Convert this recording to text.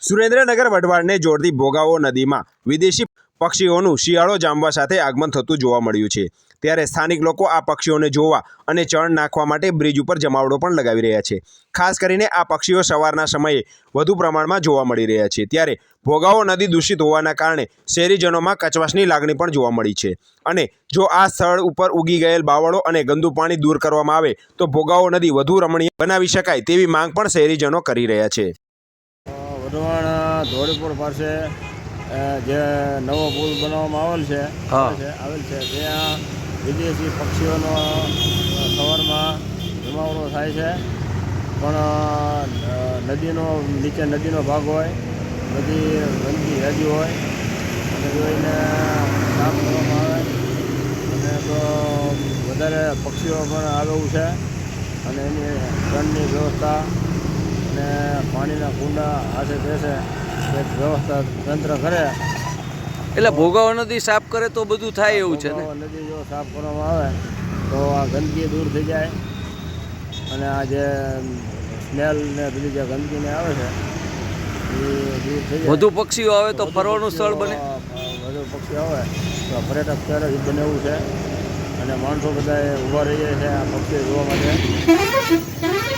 સુરેન્દ્રનગર વઢવાણને જોડતી ભોગાવો નદીમાં વિદેશી પક્ષીઓનું શિયાળો જામવા સાથે આગમન થતું જોવા મળ્યું છે। ત્યારે સ્થાનિક લોકો આ પક્ષીઓને જોવા અને ચણ નાખવા માટે બ્રિજ ઉપર જમાવડો પણ લગાવી રહ્યા છે। ખાસ કરીને આ પક્ષીઓ સવારના સમયે વધુ પ્રમાણમાં જોવા મળી રહ્યા છે। ત્યારે ભોગાવો નદી દૂષિત હોવાના કારણે શહેરીજનોમાં કચવાશની લાગણી પણ જોવા મળી છે અને જો આ સ્થળ ઉપર ઉગી ગયેલ બાવળો અને ગંદુ પાણી દૂર કરવામાં આવે તો ભોગાવો નદી વધુ રમણીય બનાવી શકાય તેવી માંગ પણ શહેરીજનો કરી રહ્યા છે। વઢવાણ ધોળીપુર પાસે જે નવો પુલ બનાવવામાં આવેલ છે ત્યાં વિદેશી પક્ષીઓનો સવારમાં જમાવડો થાય છે, પણ નીચે નદીનો ભાગ હોય, બધી ગંદકી હેજી હોય અને જોઈને સાફ કરવામાં આવે અને તો વધારે પક્ષીઓ પણ આવેલું છે અને એની ચણની વ્યવસ્થા અને પાણીના કુંડા હાથે બેસે એક વ્યવસ્થા તંત્ર કરે એટલે ભોગાવો નદી સાફ કરે તો બધું થાય એવું છે ને। નદી જો સાફ કરવામાં આવે તો આ ગંદકી દૂર થઈ જાય અને આ જે સ્મેલ ને બધી જે ગંદકીને આવે છે એ દૂર થઈ જાય। વધુ પક્ષીઓ આવે તો ફરવાનું સ્થળ બને, વધુ પક્ષીઓ આવે તો પર્યટક સ્થળ જ બનેવું છે અને માણસો બધા ઊભા રહી જાય છે આ પક્ષીઓ જોવા માટે।